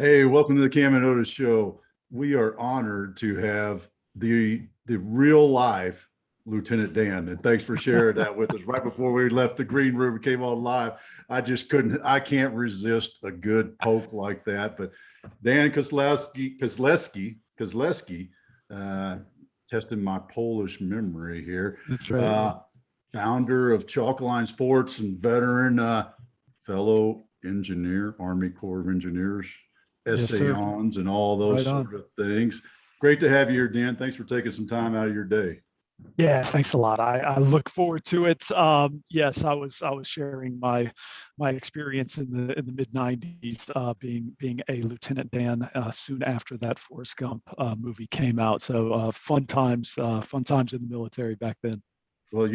Hey, welcome to the Cam and Otis Show. We are honored to have the real life Lieutenant Dan, and thanks for sharing that with us. Right before we left the green room, we came on live. I can't resist a good poke like that. But Dan Kustelski, uh, testing my Polish memory here. That's right. Uh, Founder of Chalkline Sports and veteran, fellow engineer, Army Corps of Engineers, Yes, sir. essayons and all those Right on. sort of things. Great to have you here, Dan. Thanks for taking some time out of your day. Yeah, thanks a lot. I look forward to it. Yes, I was sharing my experience in the mid '90s, being a Lieutenant Dan soon after that Forrest Gump movie came out. So fun times in the military back then. Well,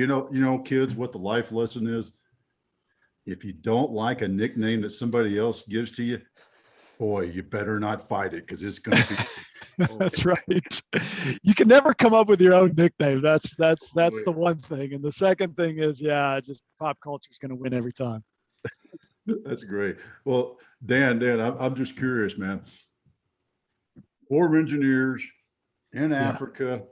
kids, what the life lesson is. If you don't like a nickname that somebody else gives to you, boy, you better not fight it because it's going to be. That's right. You can never come up with your own nickname. That's the one thing. And the second thing is, yeah, just pop culture is going to win every time. That's great. Well, Dan, I'm just curious, man. Corps of Engineers in Yeah. Africa,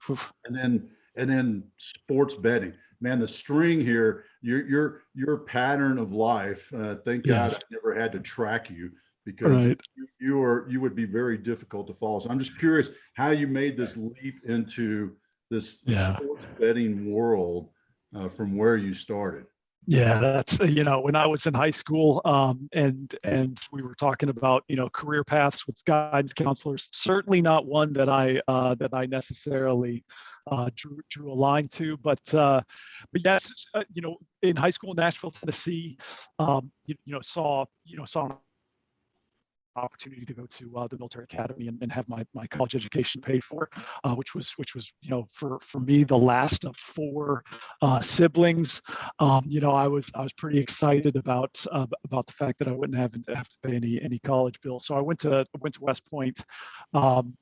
Oof. and then sports betting. Man, the string here, your pattern of life. Thank God I Yes. never had to track you because Right. you would be very difficult to follow. So I'm just curious how you made this leap into this Yeah. sports betting world from where you started. Yeah, that's when I was in high school, and we were talking about career paths with guidance counselors. Certainly not one that I necessarily drew a line to, but yes, in high school in Nashville, Tennessee, saw an opportunity to go to the military academy and have my college education paid for, which was for me the last of four siblings. I was pretty excited about the fact that I wouldn't have to pay any college bills. So I went to West Point. Um,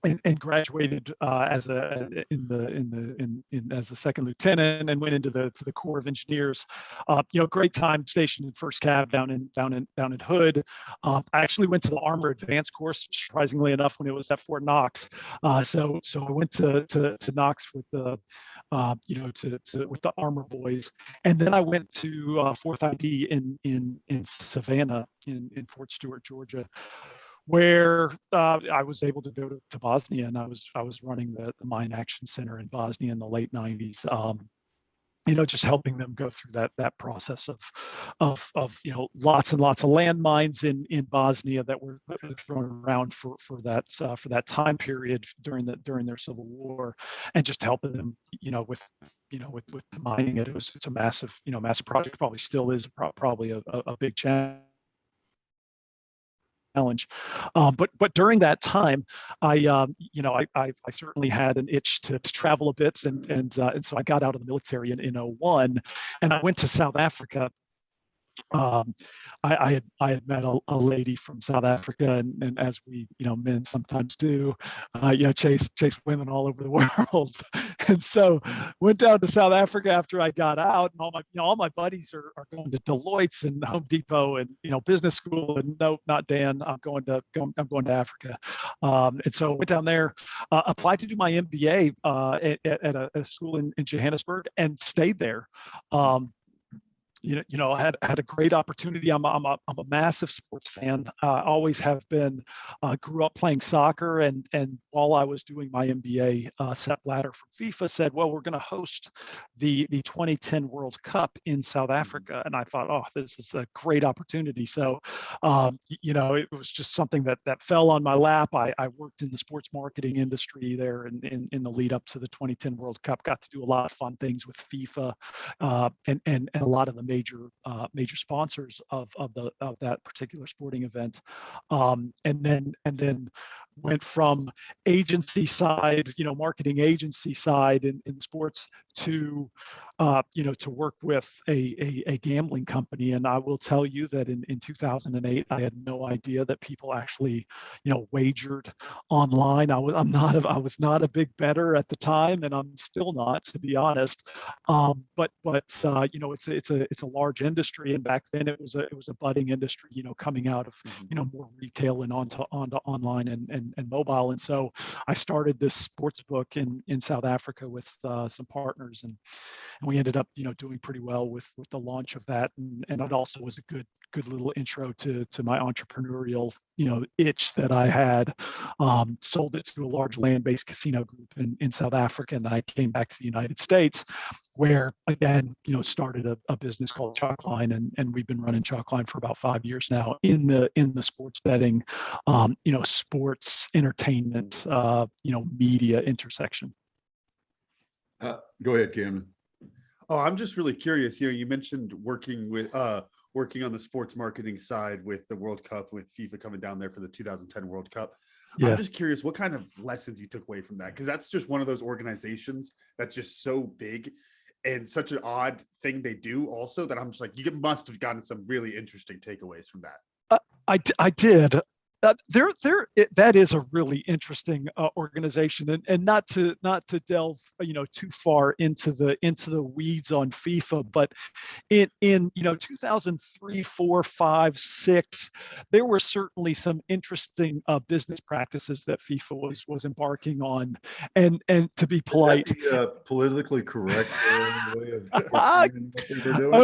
and graduated as a as a second lieutenant, and went into the Corps of Engineers. Great time stationed in First Cav down in Hood. I actually went to the Armor Advanced course, surprisingly enough, when it was at Fort Knox. So I went to Knox with the with the Armor boys, and then I went to Fourth ID in Savannah in Fort Stewart, Georgia, where I was able to go to Bosnia, and I was running the Mine Action Center in Bosnia in the late '90s. Just helping them go through that process of lots and lots of landmines in Bosnia that were thrown around for that time period during their civil war, and just helping them with the mining. It's a massive project. Probably still is probably a big challenge. But during that time, I certainly had an itch to travel a bit, and so I got out of the military in '01, and I went to South Africa. um, I had met a lady from South Africa, and as we men sometimes do, chase women all over the world, and so went down to South Africa after I got out, and all my buddies are going to Deloitte's and Home Depot and business school, and no, not Dan. I'm going to Africa, and so went down there, applied to do my MBA at a school in Johannesburg, and stayed there. I had a great opportunity. I'm a massive sports fan. Always have been. Grew up playing soccer, and while I was doing my MBA, Sepp Blatter from FIFA said, "Well, we're going to host the 2010 World Cup in South Africa," and I thought, "Oh, this is a great opportunity." So, it was just something that fell on my lap. I worked in the sports marketing industry there in the lead up to the 2010 World Cup. Got to do a lot of fun things with FIFA, and a lot of the major sponsors of that particular sporting event, and then went from agency side, marketing agency side in sports to to work with a gambling company. And I will tell you that in 2008, I had no idea that people actually wagered online. I was not a big bettor at the time, and I'm still not, to be honest. But it's it's a large industry, and back then it was a budding industry, coming out of more retail and onto online and mobile. And so I started this sports book in South Africa with some partners, and we ended up doing pretty well with the launch of that, and it also was a good little intro to my entrepreneurial itch that I had. Sold it to a large land-based casino group in South Africa, and then I came back to the United States, where again started a business called Chalkline, and we've been running Chalkline for about 5 years now in the sports betting, sports entertainment, media intersection. Go ahead, Cameron. Oh, I'm just really curious. You mentioned working on the sports marketing side with the World Cup, with FIFA coming down there for the 2010 World Cup. Yeah. I'm just curious what kind of lessons you took away from that, because that's just one of those organizations that's just so big and such an odd thing they do also, that I'm just like, you must have gotten some really interesting takeaways from that. I did. That is a really interesting organization, and not to delve too far into the weeds on FIFA, but in 2003, 4, 5, 6, there were certainly some interesting business practices that FIFA was embarking on, and to be polite, is that the, politically correct way of what they were doing?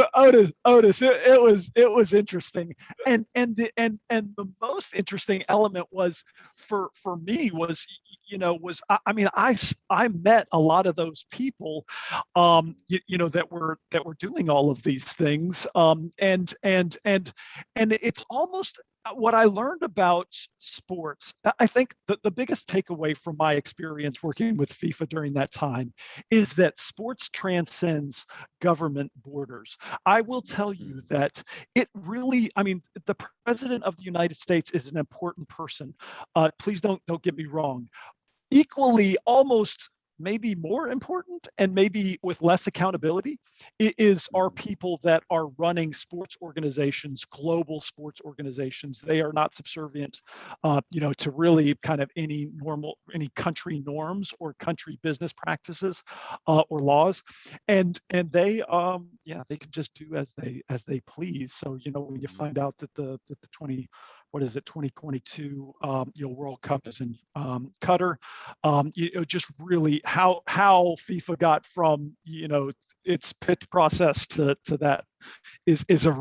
Otis, it was interesting, and the most interesting element was for me was I met a lot of those people that were doing all of these things, and it's almost what I learned about sports. I think the biggest takeaway from my experience working with FIFA during that time is that sports transcends government borders. I will tell you that it really, the President of the United States is an important person. Please don't get me wrong. Equally, almost maybe more important, and maybe with less accountability, is our people that are running sports organizations, global sports organizations. They are not subservient, to really kind of any country norms or country business practices or laws, and they they can just do as they please. So when you find out that the 2022 World Cup is in Qatar, just really how FIFA got from its pitch process to that is a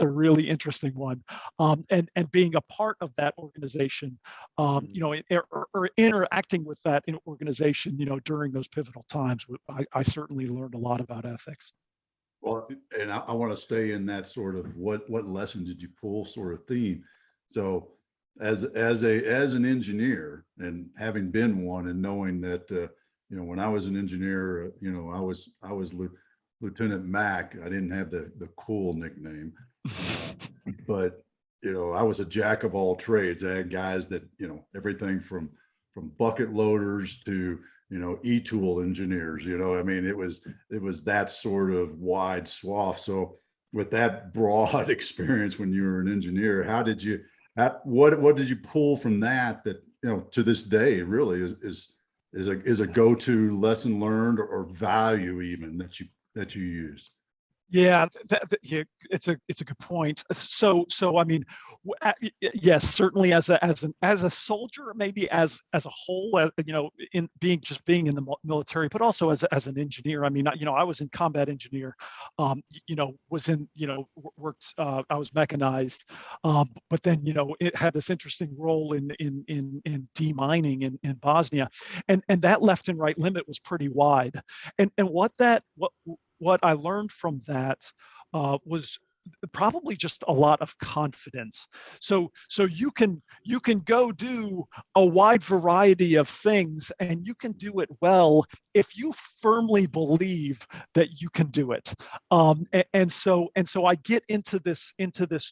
really interesting one, and being a part of that organization, or interacting with that organization during those pivotal times, I certainly learned a lot about ethics. Well, and I want to stay in that sort of what lesson did you pull sort of theme. So as an engineer, and having been one, and knowing that when I was an engineer, I was Lieutenant Mac. I didn't have the cool nickname, but I was a jack of all trades. I had guys that everything from bucket loaders to e-tool engineers. It was that sort of wide swath. So with that broad experience when you were an engineer, what did you pull from that to this day really is a go-to lesson learned or value even that you use? Yeah, it's a good point. So yes, certainly as a soldier, maybe as a whole, in being in the military, but also as an engineer. I was in combat engineer, was in worked. I was mechanized, but then it had this interesting role in demining in Bosnia, and that left and right limit was pretty wide, and what I learned from that was probably just a lot of confidence. So you can go do a wide variety of things, and you can do it well if you firmly believe that you can do it. And so I get into this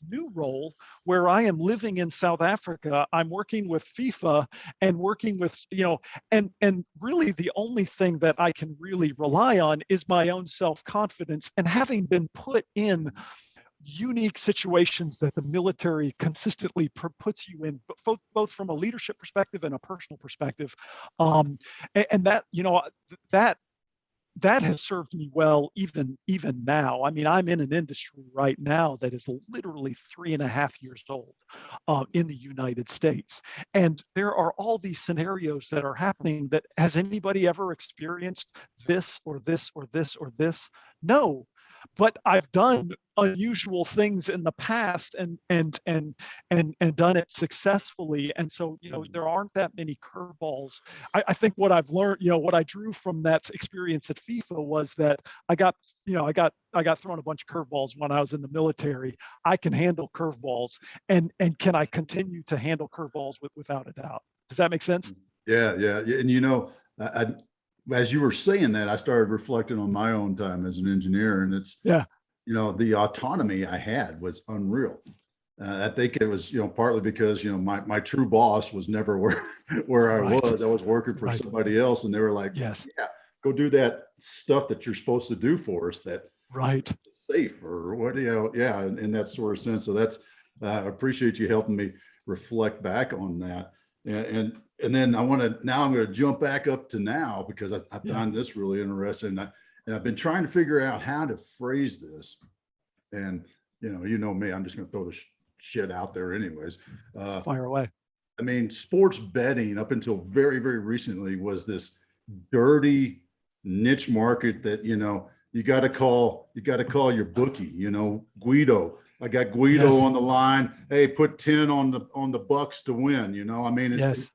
new role where I am living in South Africa. I'm working with FIFA and working with and really the only thing that I can really rely on is my own self-confidence, and having been put in unique situations that the military consistently puts you in, both from a leadership perspective and a personal perspective, and that that has served me well even now. I mean, I'm in an industry right now that is literally 3.5 years old in the United States, and there are all these scenarios that are happening. That has anybody ever experienced this or this or this or this? No, but I've done unusual things in the past and done it successfully. And so, there aren't that many curveballs. I think what I've learned, what I drew from that experience at FIFA was that I got thrown a bunch of curveballs when I was in the military. I can handle curveballs, and can I continue to handle curveballs without a doubt? Does that make sense? Yeah, yeah. And as you were saying that, I started reflecting on my own time as an engineer, and it's, Yeah. The autonomy I had was unreal. I think it was, partly because, my true boss was never where I Right. was. I was working for Right. somebody else, and they were like, Yes. yeah, go do that stuff that you're supposed to do for us, that Right. safe or what, yeah, in that sort of sense. So that's, I appreciate you helping me reflect back on that. And then I'm going to jump back up to now, because I Yeah. find this really interesting. And I've been trying to figure out how to phrase this. And, me, I'm just going to throw the shit out there anyways. Fire away. I mean, sports betting up until very, very recently was this dirty niche market that, you got to call your bookie, Guido. I got Guido Yes. on the line. Hey, put 10 on the Bucks to win. I mean, it's Yes.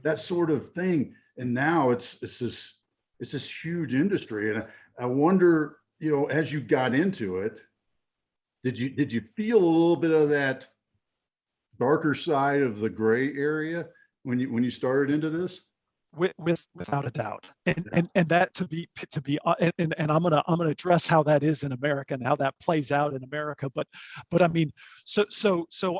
that sort of thing. And now it's this huge industry. And I wonder, as you got into it, did you feel a little bit of that darker side of the gray area when you started into this? Without a doubt, and that to be and I'm gonna address how that is in America and how that plays out in America. But I mean, so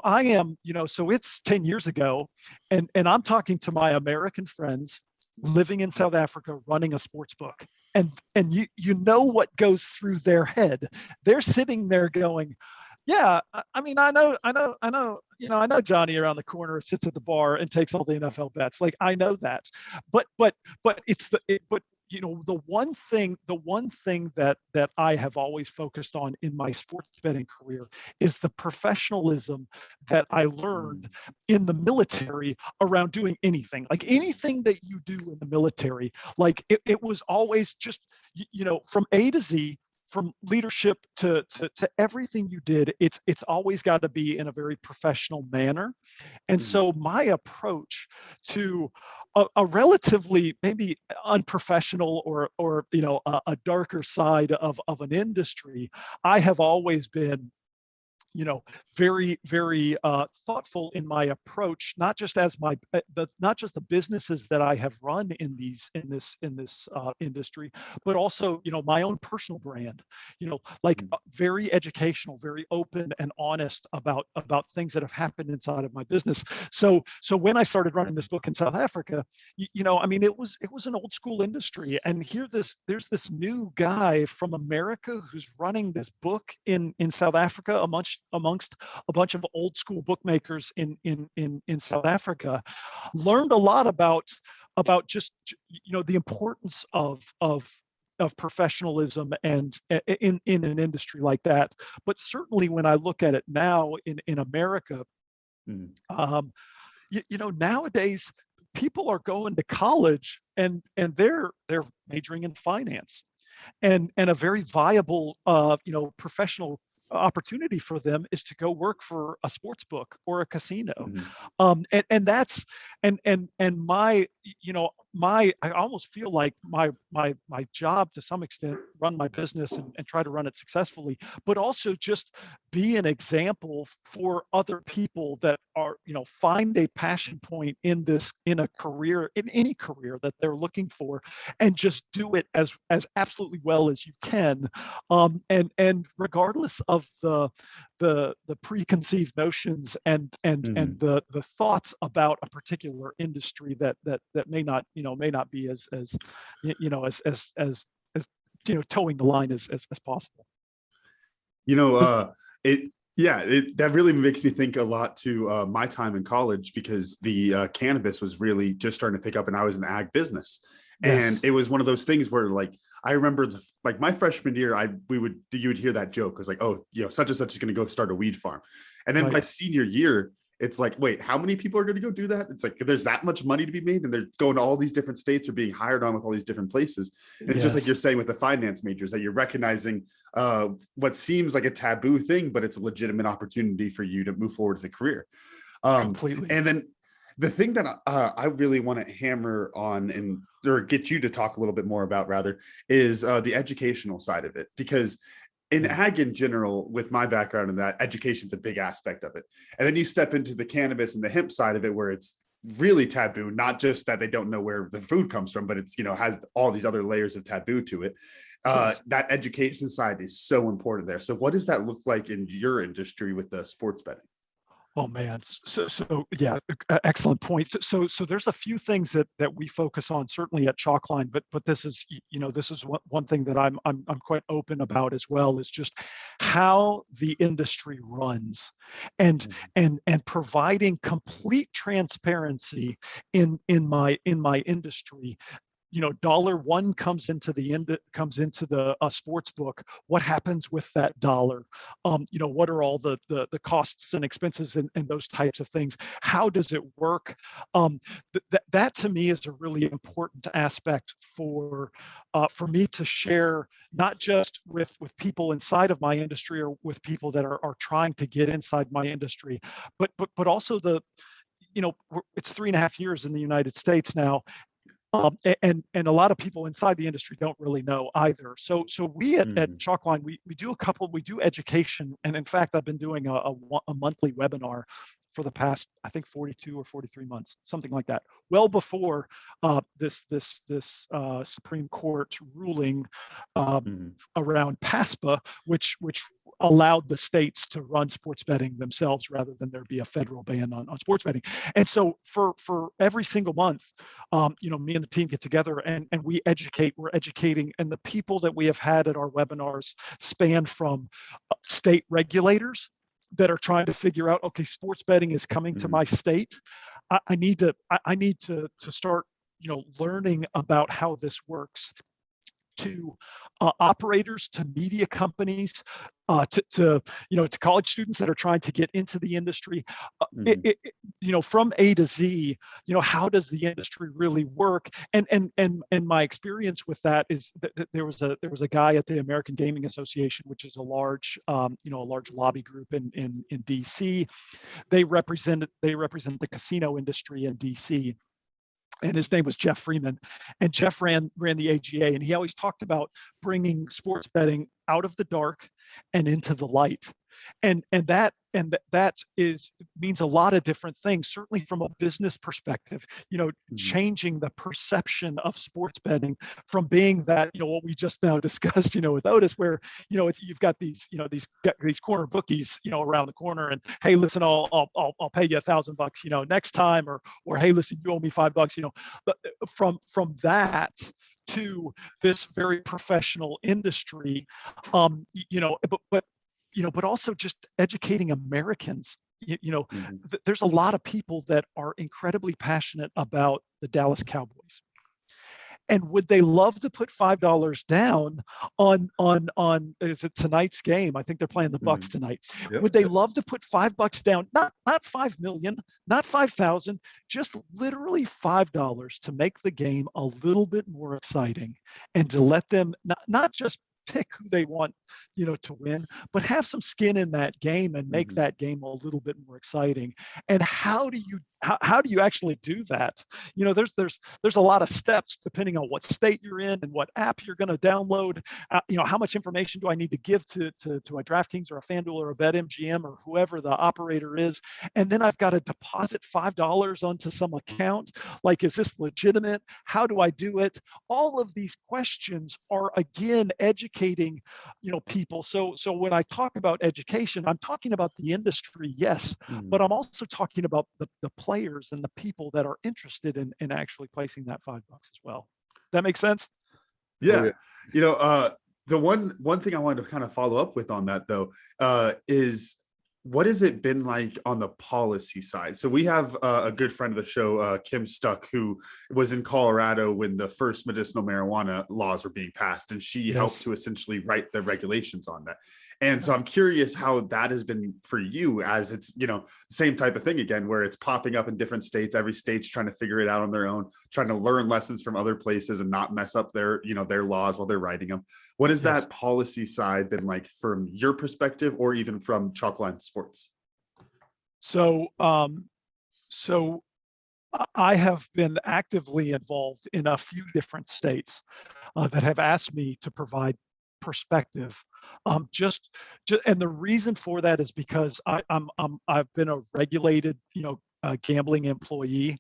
I am, so it's 10 years ago, and I'm talking to my American friends living in South Africa, running a sports book, and you know what goes through their head. They're sitting there going, yeah, I mean, I know, I know Johnny around the corner sits at the bar and takes all the NFL bets. Like, I know that, but it's but the one thing that I have always focused on in my sports betting career is the professionalism that I learned in the military around doing anything. Like, anything that you do in the military, like it was always just, from A to Z, from leadership to everything you did, it's always got to be in a very professional manner. And so my approach to a relatively maybe unprofessional or a darker side of an industry, I have always been very, very thoughtful in my approach, not just as not just the businesses that I have run in this industry, but also, my own personal brand, very educational, very open and honest about things that have happened inside of my business. So when I started running this book in South Africa, I mean, it was an old school industry, and there's this new guy from America who's running this book in South Africa amongst a bunch of old school bookmakers in South Africa. Learned a lot about just the importance of professionalism and in an industry like that. But certainly when I look at it now in America, nowadays people are going to college and they're majoring in finance, and a very viable professional opportunity for them is to go work for a sports book or a casino. And that's my I almost feel like my job to some extent, run my business and try to run it successfully, but also just be an example for other people that are, find a passion point in a career, in any career that they're looking for, and just do it as absolutely well as you can. And regardless of the preconceived notions and the thoughts about a particular industry that may not be as towing the line as possible. That really makes me think a lot to my time in college, because the cannabis was really just starting to pick up, and I was in ag business. And Yes. it was one of those things where like, I remember like my freshman year, you would hear that joke. It was like, oh, such and such is going to go start a weed farm. And then Right. by senior year, it's like, wait, how many people are going to go do that? It's like, there's that much money to be made and they're going to all these different states or being hired on with all these different places. And it's just like Yes. you're saying with the finance majors that you're recognizing what seems like a taboo thing, but it's a legitimate opportunity for you to move forward with a career. Completely. And then the thing that I really want to hammer on or get you to talk a little bit more about rather is the educational side of it, because in ag in general, with my background in that, education's a big aspect of it. And then you step into the cannabis and the hemp side of it where it's really taboo, not just that they don't know where the food comes from, but it's, has all these other layers of taboo to it. Yes. That education side is so important there. So what does that look like in your industry with the sports betting? Oh man, so yeah, excellent point. So there's a few things that we focus on certainly at Chalkline, but this is this is one thing that I'm quite open about as well, is just how the industry runs, and providing complete transparency in my industry. $1 comes into the sports book. What happens with that dollar? What are all the costs and expenses and those types of things? How does it work? That to me is a really important aspect for me to share, not just with people inside of my industry or with people that are trying to get inside my industry, but also it's 3.5 years in the United States now. And a lot of people inside the industry don't really know either. So we at Chalkline, we do education, and in fact, I've been doing a monthly webinar for the past, I think, 42 or 43 months, something like that. Well before this Supreme Court ruling around PASPA, which allowed the states to run sports betting themselves rather than there be a federal ban on sports betting. And so for every single month, me and the team get together and we're educating, and the people that we have had at our webinars span from state regulators that are trying to figure out, okay, sports betting is coming to my state. I need to start, learning about how this works, to operators, to media companies, to college students that are trying to get into the industry. From A to Z, how does the industry really work? And my experience with that is that there was a guy at the American Gaming Association, which is a large lobby group in DC. They represent the casino industry in DC. And his name was Jeff Freeman, and Jeff ran the AGA, and he always talked about bringing sports betting out of the dark and into the light, and that means a lot of different things. Certainly from a business perspective, changing the perception of sports betting from being that what we just now discussed, with Otis, where you've got these corner bookies around the corner, and hey, listen, I'll pay you $1,000 next time, or hey, listen, you owe me $5, but from that to this very professional industry, but also just educating Americans. There's a lot of people that are incredibly passionate about the Dallas Cowboys. And would they love to put $5 down on is it tonight's game? I think they're playing the Bucks tonight. Yep. Would they love to put $5 down? Not 5 million, not 5,000, just literally $5 to make the game a little bit more exciting, and to let them not just pick who they want, to win, but have some skin in that game and make that game a little bit more exciting. And how do you actually do that? There's a lot of steps depending on what state you're in and what app you're going to download. How much information do I need to give to a DraftKings or a FanDuel or a BetMGM or whoever the operator is? And then I've got to deposit $5 onto some account. Like, is this legitimate? How do I do it? All of these questions are, again, educating people. So when I talk about education, I'm talking about the industry, yes, but I'm also talking about the players and the people that are interested in actually placing that $5 as well. That makes sense? Yeah. The one thing I wanted to kind of follow up with on that though, is what has it been like on the policy side? So we have a good friend of the show, Kim Stuck, who was in Colorado when the first medicinal marijuana laws were being passed, and she helped Yes. to essentially write the regulations on that. And so I'm curious how that has been for you, as it's, same type of thing again, where it's popping up in different states. Every state's trying to figure it out on their own, trying to learn lessons from other places and not mess up their laws while they're writing them. What has Yes. that policy side been like from your perspective, or even from Chalkline Sports? So, so I have been actively involved in a few different states that have asked me to provide perspective. And the reason for that is because I've been a regulated, gambling employee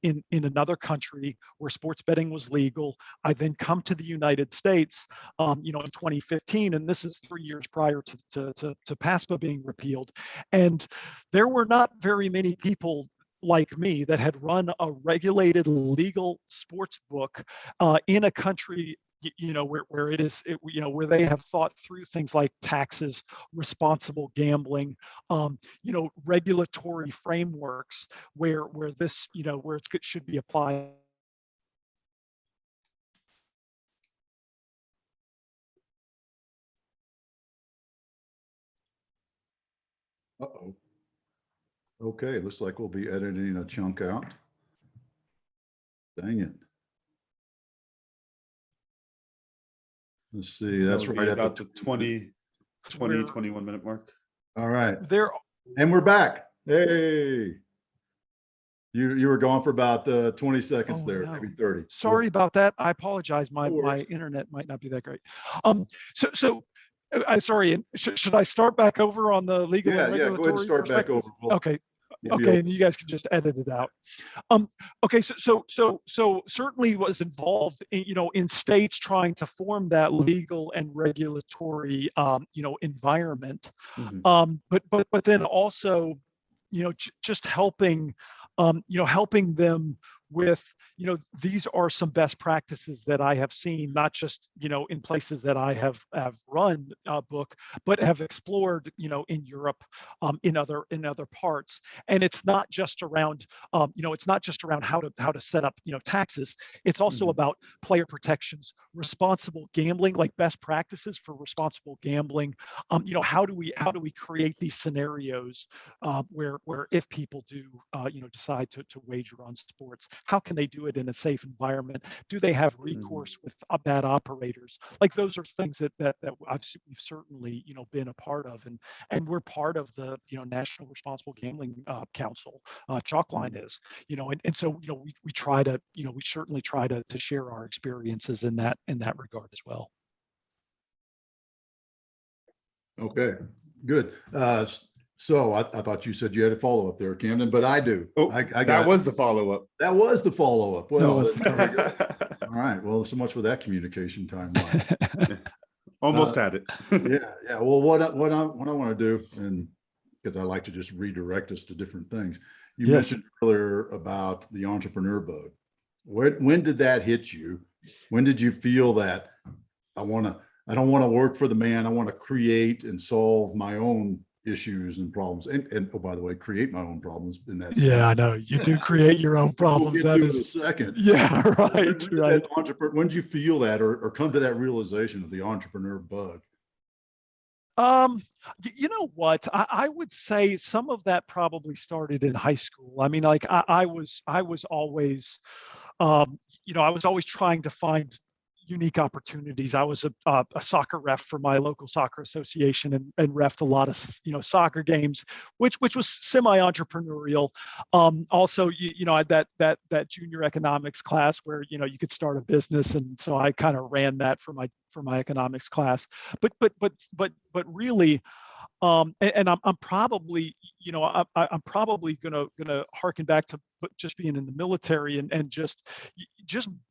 in another country where sports betting was legal. I then come to the United States, in 2015, and this is 3 years prior to PASPA being repealed. And there were not very many people like me that had run a regulated legal sports book in a country where it is where they have thought through things like taxes, responsible gambling, regulatory frameworks where this where it should be applied. Uh-oh. Okay, looks like we'll be editing a chunk out. Dang it. Let's see, that's That would right be at about the the 20, Where 21 minute mark. All right, there and we're back. Hey, you were gone for about 20 seconds Oh, there, no. maybe 30. Sorry about that. I apologize. My No worries. my internet might not be that great. Sorry. Should I start back over on the legal Yeah, and yeah, go ahead and regulatory start back perspectives? over. We'll Okay. be Okay, over. and you guys can just edit it out. Okay, so certainly was involved in states trying to form that legal and regulatory environment. Mhm. But then also, just helping helping them with, these are some best practices that I have seen, not just, in places that I have run a book, but have explored, in Europe, in other parts. And it's not just around, it's not just around how to set up, taxes. It's also Mhm. about player protections, responsible gambling, like best practices for responsible gambling. How do we create these scenarios where if people do decide to wager on sports, how can they do it in a safe environment? Do they have recourse with bad operators? Like those are things that we've certainly been a part of, and we're part of the National Responsible Gambling Council. Chalkline is, and so we try to we certainly try to share our experiences in that regard as well. Okay, good. So I thought you said you had a follow-up there, Camden, but I do. Oh, I that got was the follow-up. that was the follow-up. That Well, was that's very good. All right. Well, so much for that communication timeline. Almost had it. Yeah. Well, what I want to do, and because I like to just redirect us to different things. You Yes. mentioned earlier about the entrepreneur bug. When did that hit you? When did you feel that I don't want to work for the man. I want to create and solve my own issues and problems. And oh, by the way, create my own problems in that sense. Yeah, I know. You do create your own problems. We'll That get to is, in a second. yeah, right, right. When did you feel that or come to that realization of the entrepreneur bug? You know what? I would say some of that probably started in high school. I mean, like I was always, I was always trying to find unique opportunities. I was a soccer ref for my local soccer association and refed a lot of soccer games, which was semi-entrepreneurial. Also, I had that junior economics class where you could start a business, and so I kind of ran that for my economics class. But really, and I'm probably I'm probably gonna harken back to just being in the military and just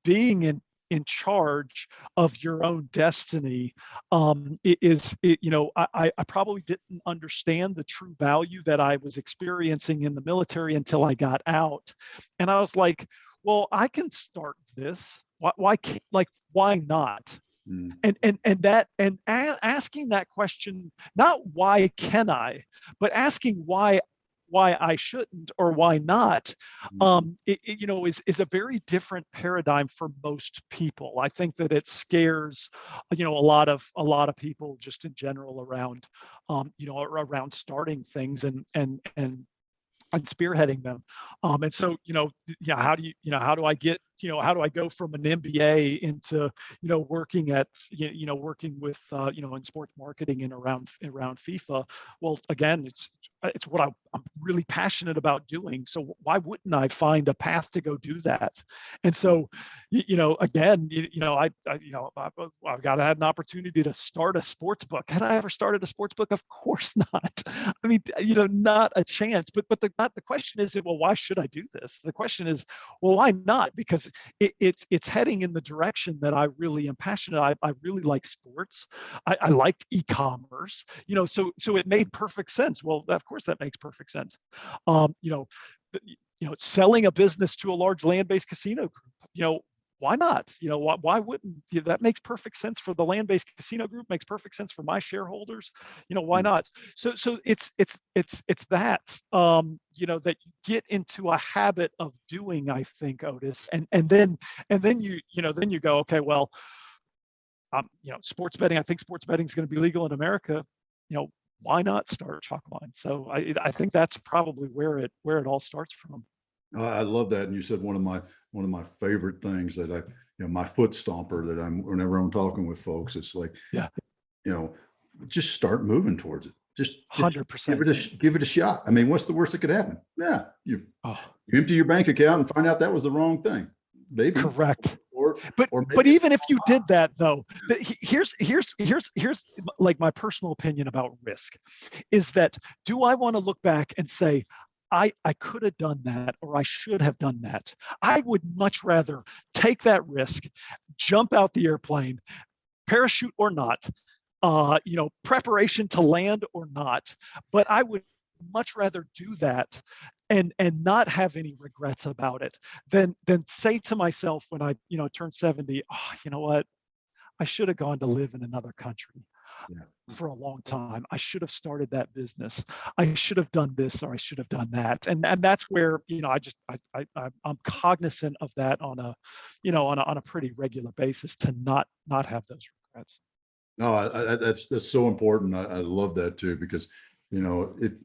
being in charge of your own destiny. I probably didn't understand the true value that I was experiencing in the military until I got out, and I was like, well, I can start this. Why can't, why not? Mm. Asking that question, not why can I, but asking why I shouldn't or why not, is a very different paradigm for most people. I think that it scares, a lot of people just in general around, around starting things and spearheading them. And so, how do how do I get, how do I go from an MBA into, working at, working with, in sports marketing and around FIFA? Well, again, it's what I'm really passionate about doing. So why wouldn't I find a path to go do that? And so, again, I've got to have an opportunity to start a sports book. Had I ever started a sports book? Of course not. I mean, not a chance. But the question is, well, why should I do this? The question is, well, why not? Because it's heading in the direction that I really am passionate. I really like sports. I liked e-commerce. So it made perfect sense. Well, of course that makes perfect sense. Selling a business to a large land-based casino group. Why not? Why wouldn't that makes perfect sense for the land-based casino group, makes perfect sense for my shareholders. Why not? So it's that, that you get into a habit of doing, I think, Otis, and then you go, okay, well, sports betting, I think sports betting is going to be legal in America. Why not start Chalkline? So I think that's probably where it all starts from. I love that. And you said one of my favorite things that my foot stomper that whenever I'm talking with folks, it's like, yeah, just start moving towards it. Just 100%. give it a shot. I mean, what's the worst that could happen? Yeah. You empty your bank account and find out that was the wrong thing. Maybe. Correct. Or but even if you did that, though, here's like my personal opinion about risk is that, do I want to look back and say, I could have done that, or I should have done that? I would much rather take that risk, jump out the airplane, parachute or not, preparation to land or not, but I would much rather do that and not have any regrets about it than say to myself when I turn 70, oh, you know what, I should have gone to live in another country for a long time. I should have started that business. I should have done this, or I should have done that. And that's where, I'm cognizant of that on a pretty regular basis, to not have those regrets. No, that's so important. I love that too, because it,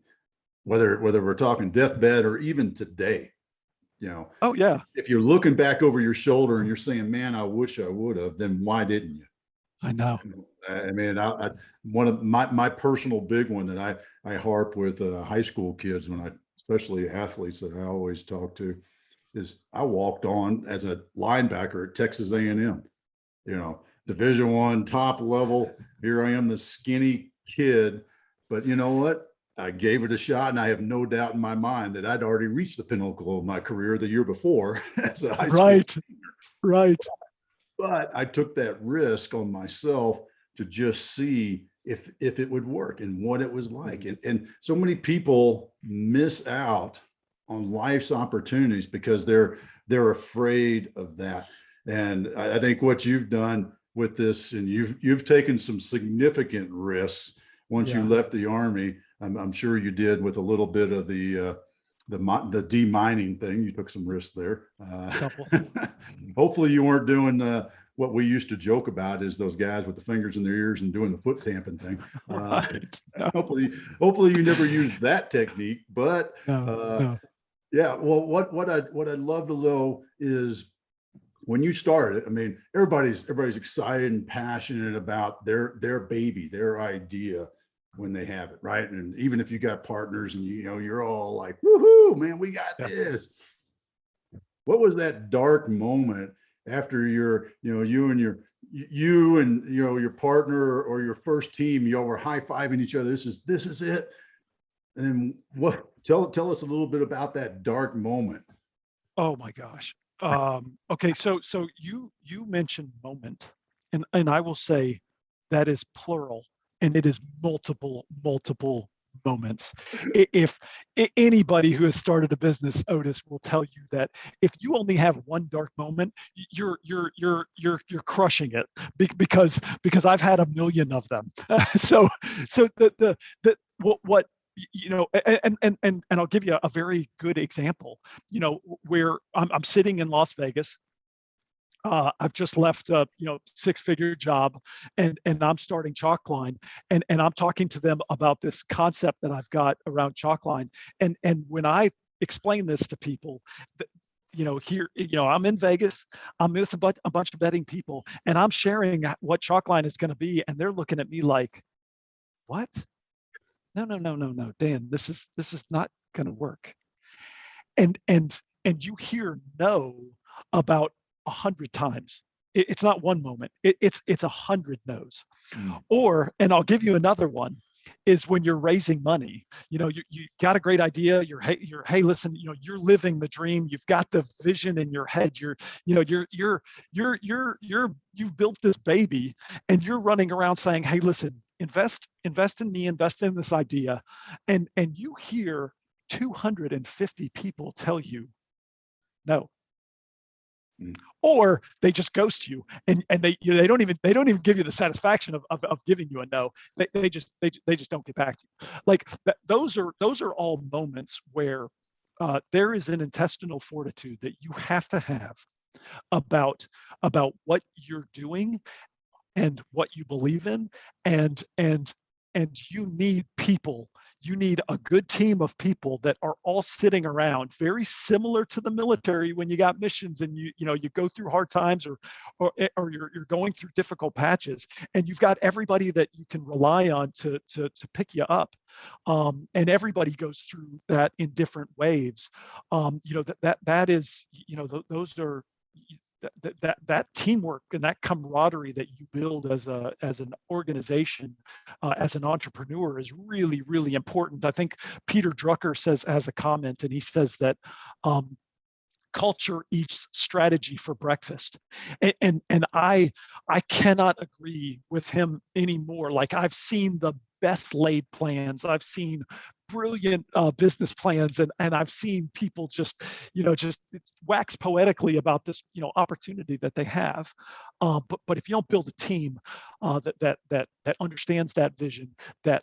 whether we're talking deathbed or even today, oh yeah, if you're looking back over your shoulder and you're saying, man, I wish I would have, then why didn't you? I know. I mean, one of my personal big one that I harp with high school kids, especially athletes that I always talk to, is I walked on as a linebacker at Texas A&M, Division I, top level. Here I am, the skinny kid, but you know what? I gave it a shot, and I have no doubt in my mind that I'd already reached the pinnacle of my career the year before as a high school. Right. But I took that risk on myself to just see if it would work and what it was like. And so many people miss out on life's opportunities because they're afraid of that. And I think what you've done with this, and you've taken some significant risks once you left the Army. I'm sure you did with a little bit of the demining thing. You took some risks there. Hopefully you weren't doing what we used to joke about, is those guys with the fingers in their ears and doing the foot tamping thing. Right. Hopefully you never used that technique. But no. Yeah, well, what I'd love to know is, when you started, I mean, everybody's excited and passionate about their baby, their idea when they have it, right? And even if you got partners and you're all like, woohoo, man, we got this. What was that dark moment after you and your partner or your first team, y'all were high-fiving each other, this is it? And then tell us a little bit about that dark moment. Oh my gosh. Okay, so you mentioned moment, and I will say that is plural, and it is multiple moments. Anybody who has started a business, Otis, will tell you that if you only have one dark moment, you're crushing it, because I've had a million of them. so what and I'll give you a very good example, where I'm sitting in Las Vegas. I've just left a 6-figure job, and I'm starting Chalkline, and I'm talking to them about this concept that I've got around Chalkline, and when I explain this to people, here, I'm in Vegas, I'm with a bunch of betting people, and I'm sharing what Chalkline is going to be, and they're looking at me like, what? No, Dan, this is not going to work. And you hear no about 100 times. It's not one moment. It's 100 no's. Or, and I'll give you another one, is when you're raising money. You got a great idea. Hey, listen, you're living the dream. You've got the vision in your head. You've built this baby, and you're running around saying, hey, listen, invest in me, invest in this idea, and you hear 250 people tell you no. Or they just ghost you, and they don't even give you the satisfaction of giving you a no. They just don't get back to you. Like that, those are all moments where there is an intestinal fortitude that you have to have about what you're doing and what you believe in, and you need people. You need a good team of people that are all sitting around, very similar to the military when you got missions and you go through hard times, or you're going through difficult patches, and you've got everybody that you can rely on to pick you up, and everybody goes through that in different waves. That is, those are that teamwork and that camaraderie that you build as an organization, as an entrepreneur, is really, really important. I think Peter Drucker has a comment, and he says that culture eats strategy for breakfast, and I cannot agree with him anymore. Like, I've seen the best laid plans, I've seen brilliant business plans, and I've seen people just wax poetically about this opportunity that they have, but if you don't build a team that understands that vision, that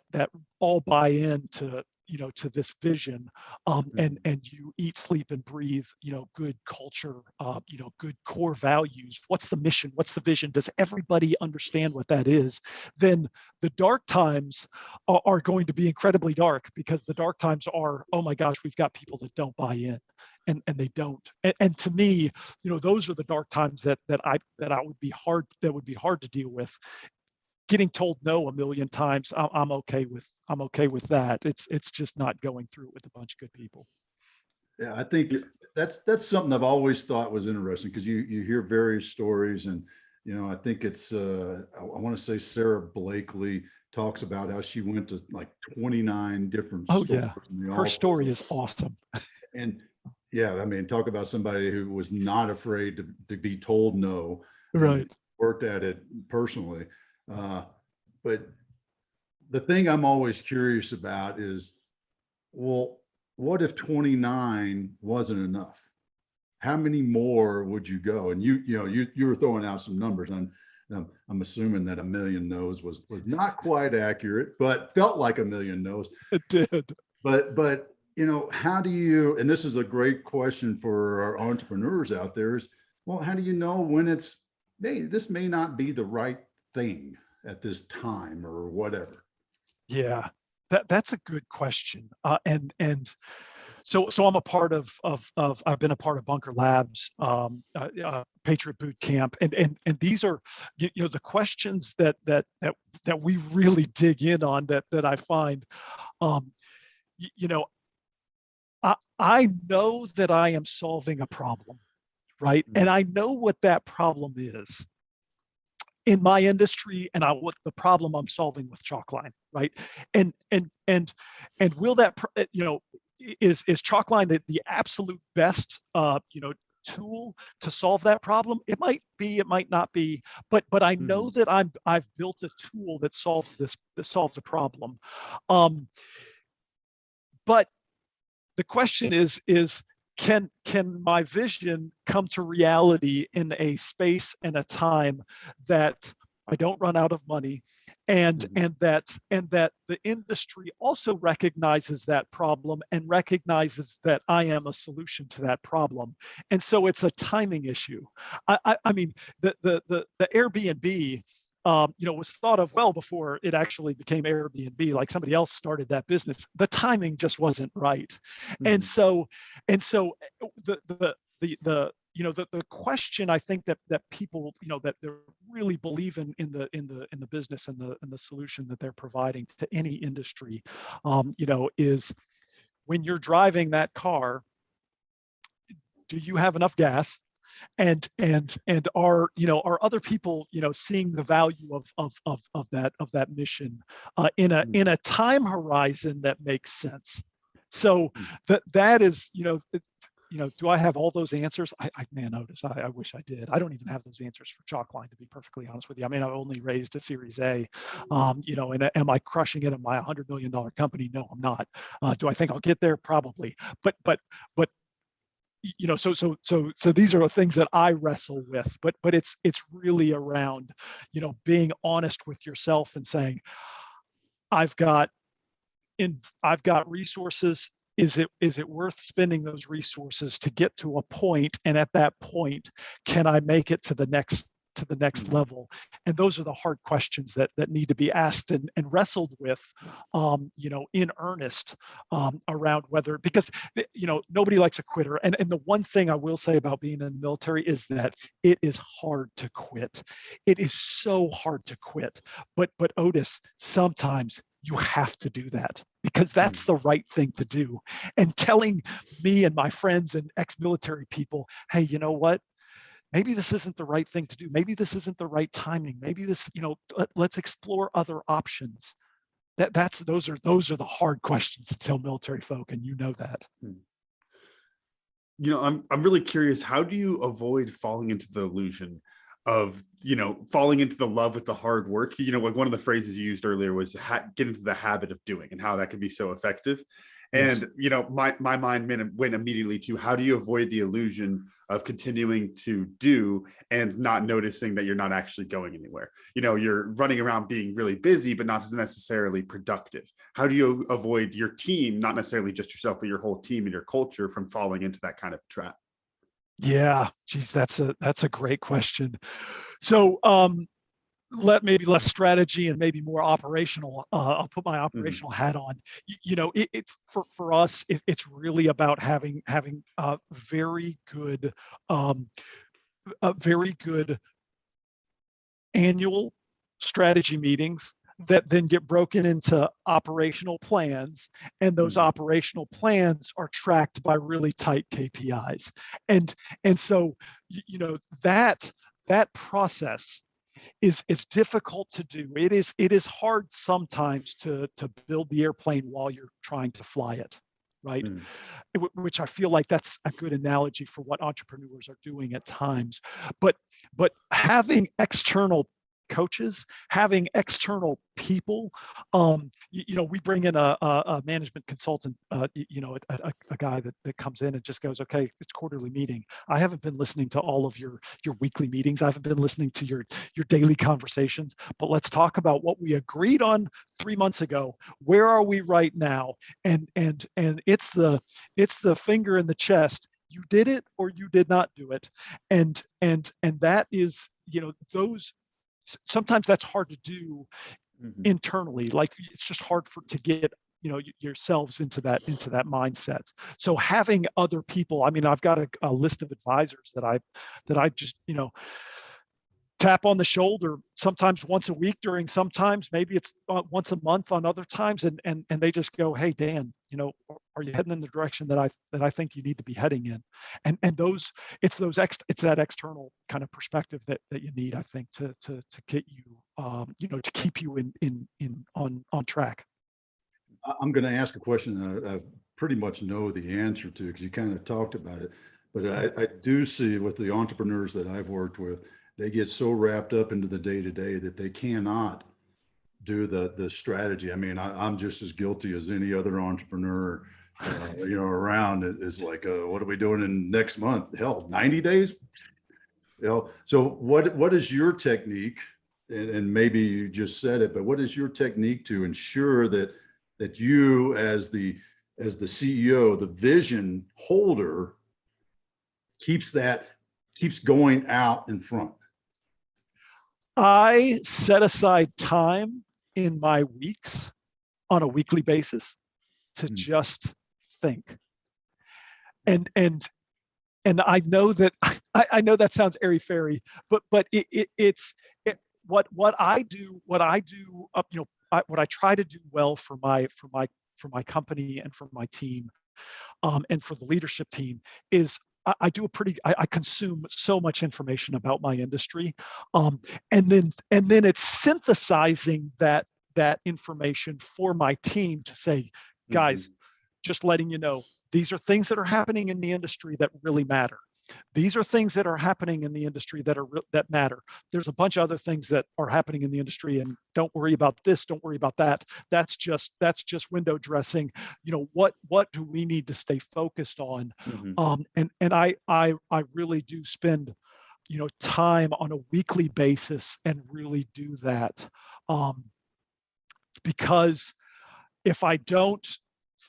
all buy into to this vision, and you eat, sleep, and breathe good culture, good core values. What's the mission? What's the vision? Does everybody understand what that is? Then the dark times are going to be incredibly dark, because the dark times are, oh my gosh, we've got people that don't buy in, and they don't. And to me, those are the dark times that would be hard to deal with. Getting told no a million times, I'm okay with that. It's just not going through it with a bunch of good people. Yeah, I think that's something I've always thought was interesting, because you hear various stories, and I think it's I want to say Sarah Blakely talks about how she went to like 29 different Oh stores. yeah, her story is awesome. And yeah, I mean, talk about somebody who was not afraid to be told no, Right. worked at it personally. But the thing I'm always curious about is, well, what if 29 wasn't enough? How many more would you go? And you were throwing out some numbers, and I'm assuming that a million no's was not quite accurate, but felt like a million no's. It did. But how do you? And this is a great question for our entrepreneurs out there: is, well, how do you know when this may not be the right thing at this time or whatever? Yeah, that's a good question. And so I'm a part of I've been a part of Bunker Labs, Patriot Boot Camp, and these are the questions that we really dig in on, that I find. I know that I am solving a problem, right? And I know what that problem is in my industry, and what the problem I'm solving with Chalkline, right? And will that is Chalkline the absolute best tool to solve that problem? It might be, it might not be, but I know that I've built a tool that solves a problem. But the question is can my vision come to reality in a space and a time that I don't run out of money, and that the industry also recognizes that problem and recognizes that I am a solution to that problem. And so it's a timing issue. I mean, the Airbnb, was thought of well before it actually became Airbnb. Like, somebody else started that business. The timing just wasn't right. And so the question, I think, that people, that they really believe in the business and the solution that they're providing to any industry, is, when you're driving that car, do you have enough gas? And are other people seeing the value of that mission in a time horizon that makes sense? So that is, do I have all those answers? Man, Otis, I wish I did. I don't even have those answers for Chalkline, to be perfectly honest with you. I mean, I've only raised a Series A, and am I crushing it in my $100 million company? No, I'm not. Do I think I'll get there? Probably. But so these are things that I wrestle with, but it's really around, being honest with yourself and saying, I've got resources. Is it worth spending those resources to get to a point? And at that point, can I make it to the next level? And those are the hard questions that need to be asked and wrestled with, in earnest, around whether, because nobody likes a quitter. And the one thing I will say about being in the military is that it is hard to quit. It is so hard to quit. But Otis, sometimes you have to do that, because that's the right thing to do. And telling me and my friends and ex-military people, hey, you know what? Maybe this isn't the right thing to do. Maybe this isn't the right timing. Maybe this, let's explore other options. Those are the hard questions to tell military folk, and that. I'm really curious. How do you avoid falling into the illusion of, falling into the love with the hard work? Like, one of the phrases you used earlier was get into the habit of doing, and how that can be so effective. Yes. And, my mind went immediately to, how do you avoid the illusion of continuing to do and not noticing that you're not actually going anywhere? You're running around being really busy, but not necessarily productive. How do you avoid your team, not necessarily just yourself, but your whole team and your culture, from falling into that kind of trap? Yeah, geez, that's a great question. So, maybe less strategy and maybe more operational. I'll put my operational hat on. It's for us. It's really about having very good annual strategy meetings that then get broken into operational plans, and those operational plans are tracked by really tight KPIs. And so that process is difficult to do. It is hard sometimes to build the airplane while you're trying to fly it, right? Which I feel like that's a good analogy for what entrepreneurs are doing at times. But having external coaches, having external people, we bring in a management consultant, a guy that comes in and just goes, okay, it's quarterly meeting. I haven't been listening to all of your weekly meetings. I haven't been listening to your daily conversations, but let's talk about what we agreed on 3 months ago. Where are we right now? And it's the finger in the chest. You did it or you did not do it. And that is, those, sometimes that's hard to do internally. Like, it's just hard to get yourselves into that mindset. So having other people, I mean, I've got a list of advisors that I just tap on the shoulder, sometimes once a week, during sometimes maybe it's once a month on other times, and they just go, hey Dan, are you heading in the direction that I think you need to be heading in? And it's that external kind of perspective that you need, I think, to get you to keep you on track. I'm going to ask a question that I pretty much know the answer to, because you kind of talked about it, but I do see with the entrepreneurs that I've worked with, they get so wrapped up into the day-to-day that they cannot do the strategy. I mean, I'm just as guilty as any other entrepreneur, around. It is like, what are we doing in next month? Hell, 90 days. So what is your technique? And maybe you just said it, but what is your technique to ensure that you, as the CEO, the vision holder, keeps going out in front? I set aside time in my weeks on a weekly basis to just think. And I know that I know that sounds airy fairy, but it's what I do, what I try to do well for my company and for my team, and for the leadership team is I consume so much information about my industry, and then it's synthesizing that information for my team to say, guys, just letting you know, these are things that are happening in the industry that really matter. These are things that are happening in the industry that matter. There's a bunch of other things that are happening in the industry, and don't worry about this, don't worry about that. That's just window dressing. What do we need to stay focused on? And I really do spend time on a weekly basis and really do that, because if I don't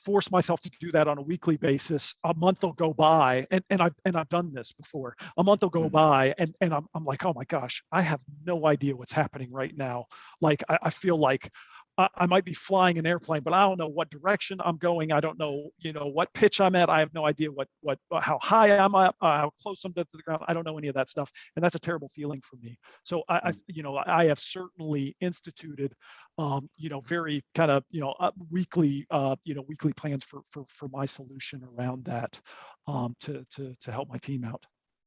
force myself to do that on a weekly basis, a month will go by, and I've done this before. A month will go by, and I'm like, oh my gosh, I have no idea what's happening right now. Like I feel like I might be flying an airplane, but I don't know what direction I'm going. I don't know, what pitch I'm at. I have no idea how high I'm up, how close I'm to the ground. I don't know any of that stuff, and that's a terrible feeling for me. So I have certainly instituted, very kind of, weekly plans for my solution around that, to help my team out.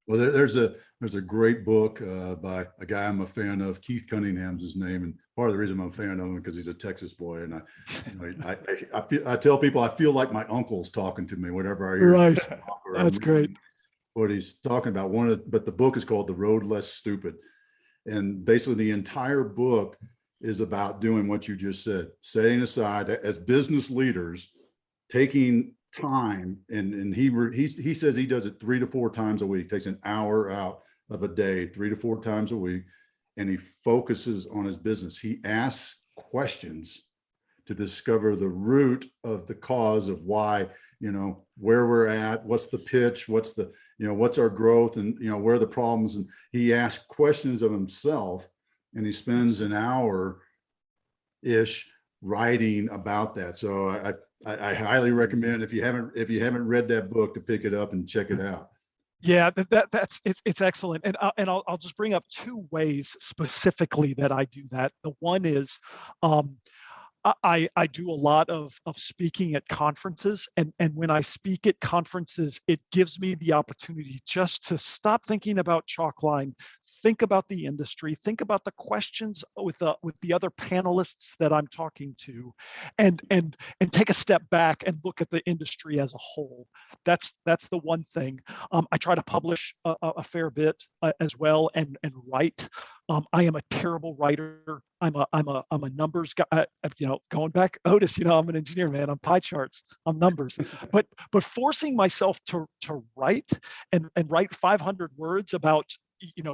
Well, there's a great book by a guy I'm a fan of. Keith Cunningham's his name, and part of the reason I'm a fan of him because he's a Texas boy, and I tell people I feel like my uncle's talking to me whenever I hear. Right, that's great. What he's talking about. But the book is called The Road Less Stupid, and basically the entire book is about doing what you just said, setting aside as business leaders, taking time, and he says he does it 3 to 4 times a week, takes an hour out of a day 3 to 4 times a week, and he focuses on his business. He asks questions to discover the root of the cause of why, where we're at, what's the pitch, what's our growth, and where are the problems. And he asks questions of himself, and he spends an hour ish writing about that. So I highly recommend, if you haven't read that book, to pick it up and check it out. Yeah, it's excellent. And I'll just bring up 2 ways specifically that I do that. The one is, I do a lot of speaking at conferences, and when I speak at conferences, it gives me the opportunity just to stop thinking about Chalkline, think about the industry, think about the questions with the other panelists that I'm talking to, and take a step back and look at the industry as a whole. That's the one thing. I try to publish a fair bit as well, and write. I am a terrible writer. I'm a numbers guy. Going back, Otis. I'm an engineer, man. I'm pie charts. I'm numbers. But forcing myself to write and write 500 words about,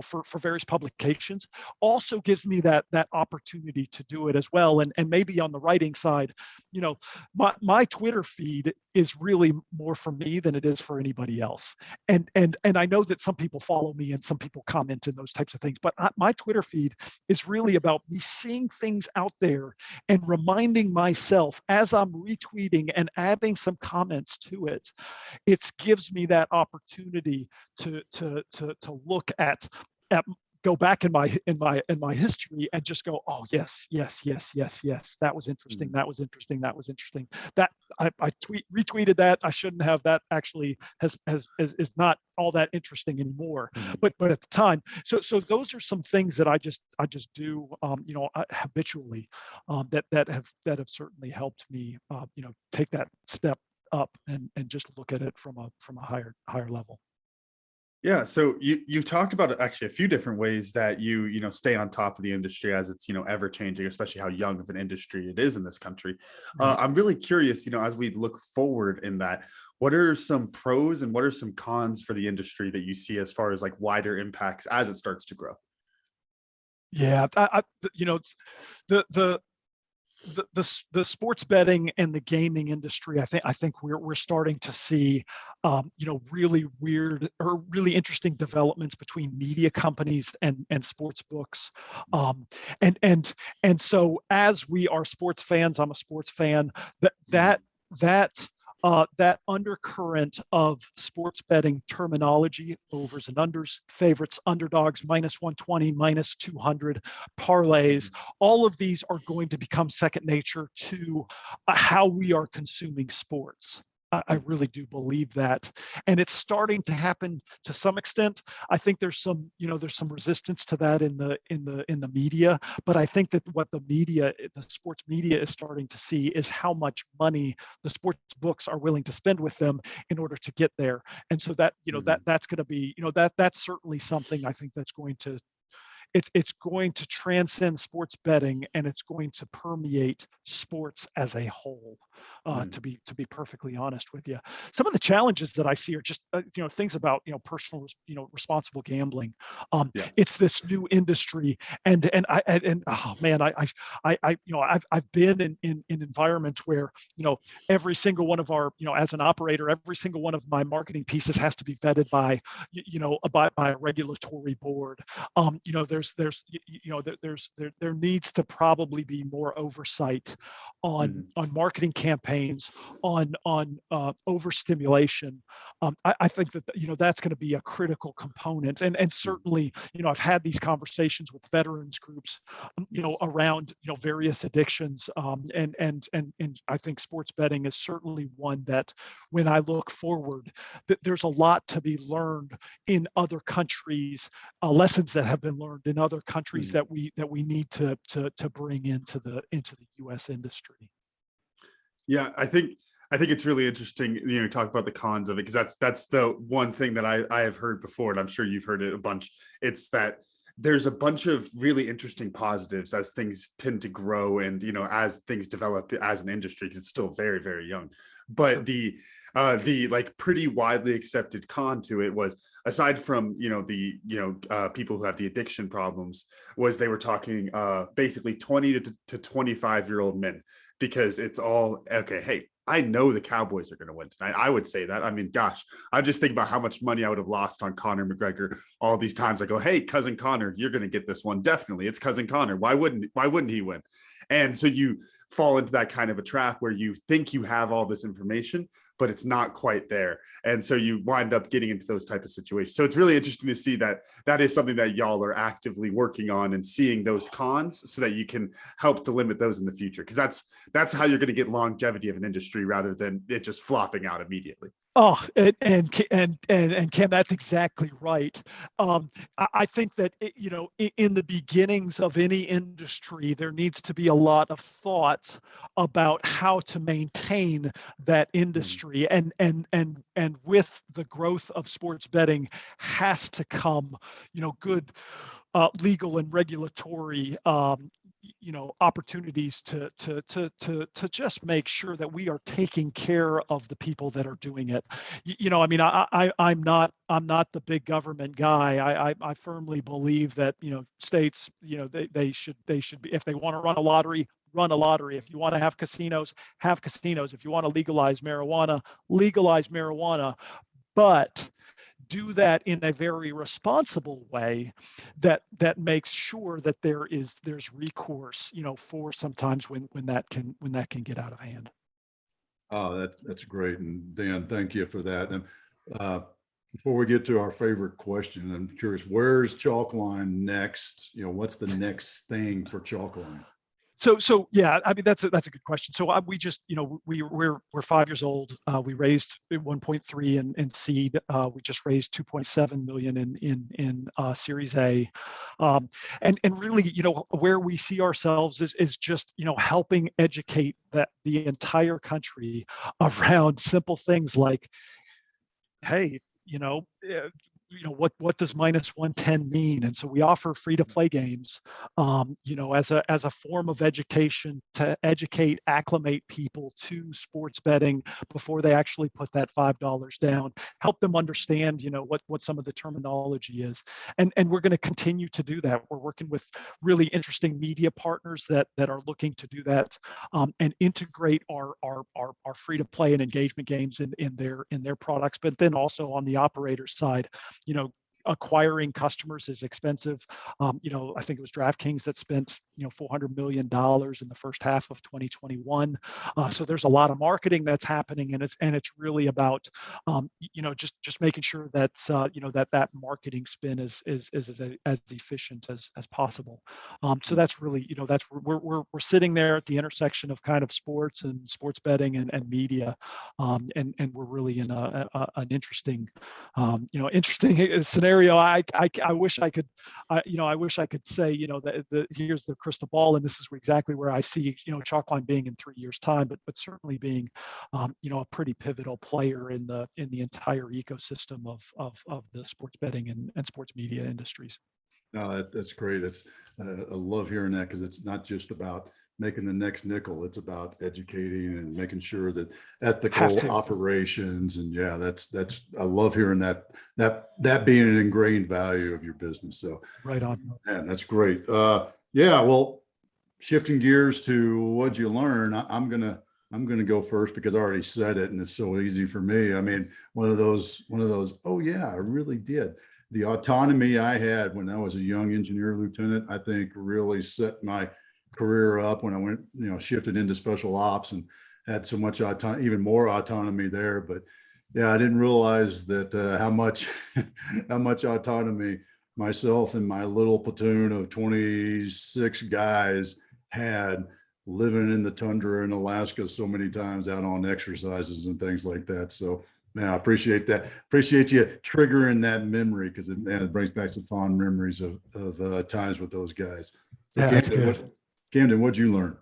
for various publications also gives me that opportunity to do it as well. And maybe on the writing side, my Twitter feed is really more for me than it is for anybody else. And I know that some people follow me and some people comment in those types of things, but my Twitter feed is really about me seeing things out there and reminding myself as I'm retweeting and adding some comments to it. It gives me that opportunity to look at go back in my history and just go, oh yes, that was interesting, that was interesting, that was interesting. That I retweeted that. I shouldn't have. That actually is not all that interesting anymore. But at the time, so those are some things that I just do, habitually, that have certainly helped me, take that step up and just look at it from a higher level. Yeah, so you've talked about actually a few different ways that you stay on top of the industry as it's ever changing, especially how young of an industry it is in this country. Right. I'm really curious, as we look forward in that, what are some pros and what are some cons for the industry that you see as far as like wider impacts as it starts to grow? Yeah, the the the sports betting and the gaming industry, I think we're starting to see really weird or really interesting developments between media companies and sports books. um, and so as we are sports fans, I'm a sports fan, that Mhm. that that that undercurrent of sports betting terminology, overs and unders, favorites, underdogs, -120, -200, parlays, Mhm. all of these are going to become second nature to how we are consuming sports. I Mhm. really do believe that, and it's starting to happen to some extent. I think there's some resistance to that in the media, but I think that what the sports media is starting to see is how much money the sports books are willing to spend with them in order to get there. And so Mhm. that's going to be, that's certainly something I think that's going to it's going to transcend sports betting, and it's going to permeate sports as a whole. Mhm. To be perfectly honest with you, some of the challenges that I see are just things about personal responsible gambling. Yeah. It's this new industry, and oh man, I've been in environments where every single one of our as an operator, every single one of my marketing pieces has to be vetted by a regulatory board. There needs to probably be more oversight on Mhm. marketing campaigns, on overstimulation. I think that that's going to be a critical component, and Mhm. certainly I've had these conversations with veterans groups around various addictions, and I think sports betting is certainly one that, when I look forward, that there's a lot to be learned in other countries, lessons that have been learned in other countries Mhm. that we need to bring into the U.S. industry. Yeah, I think it's really interesting, talk about the cons of it, because that's the one thing that I have heard before, and I'm sure you've heard it a bunch. It's that there's a bunch of really interesting positives as things tend to grow, and as things develop as an industry, 'cause it's still very, very young. But Sure. the like pretty widely accepted con to it was, aside from people who have the addiction problems, was they were talking basically 20 to 25-year-old men, because it's all okay. Hey, I know the Cowboys are going to win tonight. I would say that. I mean, gosh, I just think about how much money I would have lost on Conor McGregor all these times. I go, hey, cousin Conor, you're going to get this one. Definitely, it's cousin Conor. Why wouldn't he win? And so you fall into that kind of a trap where you think you have all this information, but it's not quite there. And so you wind up getting into those type of situations. So it's really interesting to see that that is something that y'all are actively working on, and seeing those cons so that you can help to limit those in the future. Because that's how you're going to get longevity of an industry, rather than it just flopping out immediately. Oh, and Ken, that's exactly right. I think that in the beginnings of any industry, there needs to be a lot of thought about how to maintain that Mhm. industry, and with the growth of sports betting has to come good legal and regulatory opportunities to just make sure that we are taking care of the people that are doing it. I mean, I'm not the big government guy. I firmly believe that states, they should be, if they want to run a lottery. If you want to have casinos, have casinos. If you want to legalize marijuana, but do that in a very responsible way that makes sure that there's recourse for sometimes when that can get out of hand. Oh, that's great. And Dan, thank you for that. And uh, before we get to our favorite question, I'm curious, where's Chalkline next? What's the next thing for Chalkline? So yeah, I mean that's a good question. So we just we're 5 years old. We raised 1.3 in seed. We just raised 2.7 million in Series A, and really where we see ourselves is just helping educate the entire country around simple things like, hey, what does minus 110 mean? And so we offer free to play games, as a form of education to educate, acclimate people to sports betting before they actually put that $5 down, help them understand, what some of the terminology is. And we're going to continue to do that. We're working with really interesting media partners that are looking to do that, and integrate our free to play and engagement games in their products. But then also on the operator side, acquiring customers is expensive. I think it was DraftKings that spent $400 million in the first half of 2021. So there's a lot of marketing that's happening, and it's really about just making sure that that marketing spin is as efficient as possible. So that's really we're sitting there at the intersection of kind of sports and sports betting and media, and we're really in an interesting scenario. I wish I could, I wish I could say, that here's the crystal ball, and this is exactly where I see, Chalkline being in 3 years' time, but certainly being, a pretty pivotal player in the entire ecosystem of the sports betting and sports media industries. No, that's great. I love hearing that, because it's not just about making the next nickel. It's about educating and making sure that ethical operations. And yeah, that's, I love hearing that being an ingrained value of your business. So right on. Man, that's great. Yeah, well, shifting gears to what'd you learn? I'm gonna go first because I already said it and it's so easy for me. I mean, one of those, oh yeah, I really did. The autonomy I had when I was a young engineer lieutenant, I think really set my career up when I went, shifted into special ops and had so much autonomy, even more autonomy there. But yeah, I didn't realize that how much autonomy myself and my little platoon of 26 guys had living in the tundra in Alaska so many times out on exercises and things like that. So man, I appreciate that. Appreciate you triggering that memory, because it brings back some fond memories of times with those guys. So Yeah, that's good. Camden, what'd you learn?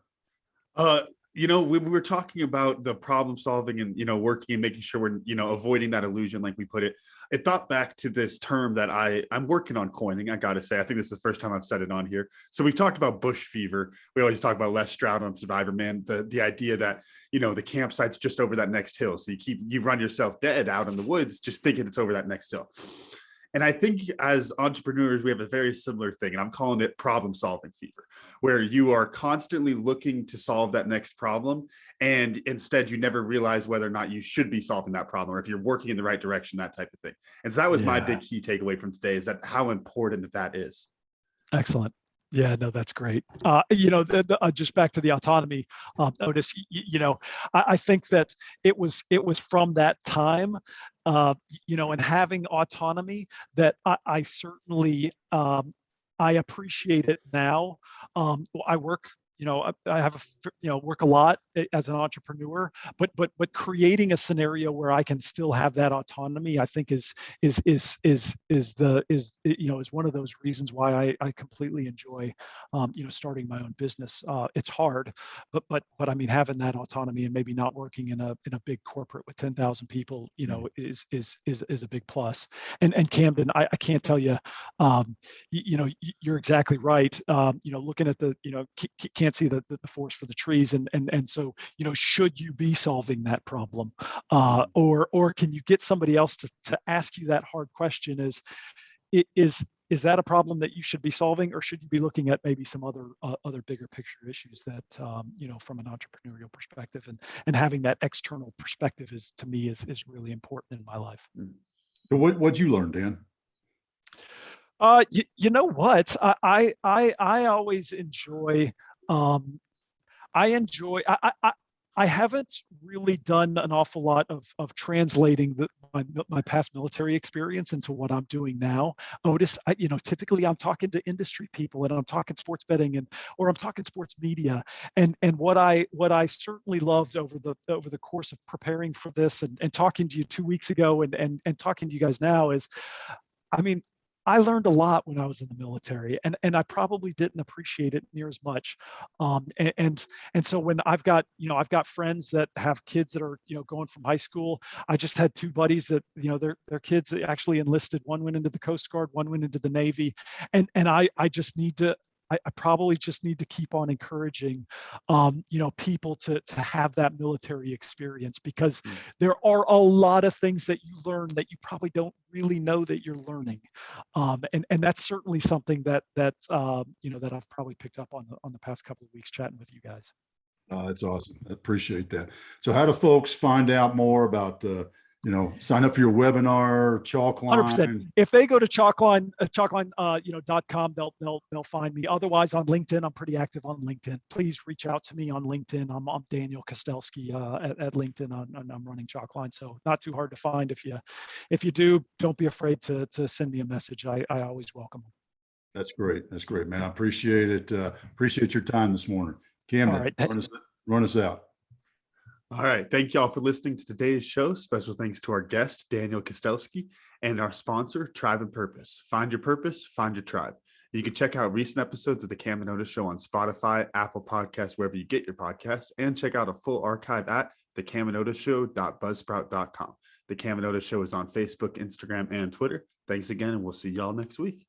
We were talking about the problem solving and, working and making sure we're, avoiding that illusion, like we put it. It thought back to this term that I'm working on coining. I got to say, I think this is the first time I've said it on here. So we've talked about bush fever. We always talk about Les Stroud on Survivor Man, the idea that, the campsite's just over that next hill. So you run yourself dead out in the woods, just thinking it's over that next hill. And I think as entrepreneurs, we have a very similar thing, and I'm calling it problem solving fever, where you are constantly looking to solve that next problem. And instead, you never realize whether or not you should be solving that problem, or if you're working in the right direction, that type of thing. And so that was my big key takeaway from today, is that how important that is. Excellent. Yeah, no, that's great. Just back to the autonomy, Otis, I think that it was from that time, and having autonomy that I certainly, I appreciate it now. I work, I have work a lot as an entrepreneur, but creating a scenario where I can still have that autonomy, I think is one of those reasons why I completely enjoy, starting my own business. It's hard, but I mean, having that autonomy and maybe not working in a big corporate with 10,000 people, is a big plus. And Camden, I can't tell you, you're exactly right. Looking at the, can't see the forest for the trees, and so should you be solving that problem, or can you get somebody else to ask you that hard question? Is that a problem that you should be solving, or should you be looking at maybe some other bigger picture issues that from an entrepreneurial perspective, and having that external perspective to me is really important in my life. So what'd you learn, Dan? You know what? I always enjoy. I haven't really done an awful lot of translating my past military experience into what I'm doing now. Otis, typically I'm talking to industry people, and I'm talking sports betting or I'm talking sports media. And what I certainly loved over the course of preparing for this and talking to you 2 weeks ago and talking to you guys now is, I mean, I learned a lot when I was in the military, and I probably didn't appreciate it near as much. And so when I've got friends that have kids that are going from high school. I just had two buddies that their kids actually enlisted. One went into the Coast Guard, one went into the Navy, and I just need to. I probably just need to keep on encouraging, people to have that military experience, because there are a lot of things that you learn that you probably don't really know that you're learning, and that's certainly something that I've probably picked up on the past couple of weeks chatting with you guys. That's awesome. I appreciate that. So how do folks find out more about, sign up for your webinar, 100%. Chalkline? If they go to Chalkline, .com, they'll find me. Otherwise, on LinkedIn, I'm pretty active on LinkedIn. Please reach out to me on LinkedIn. I'm Daniel Kustelski at LinkedIn. I'm running Chalkline, so not too hard to find. If you do, don't be afraid to send me a message. I always welcome them. That's great. That's great, man. I appreciate it. Appreciate your time this morning. Camden, All right. run us out. All right. Thank you all for listening to today's show. Special thanks to our guest, Daniel Kustelski, and our sponsor, Tribe and Purpose. Find your purpose, find your tribe. You can check out recent episodes of The Cam and Otis Show on Spotify, Apple Podcasts, wherever you get your podcasts, and check out a full archive at thecamandotusshow.buzzsprout.com. The Cam and Otis Show is on Facebook, Instagram, and Twitter. Thanks again, and we'll see y'all next week.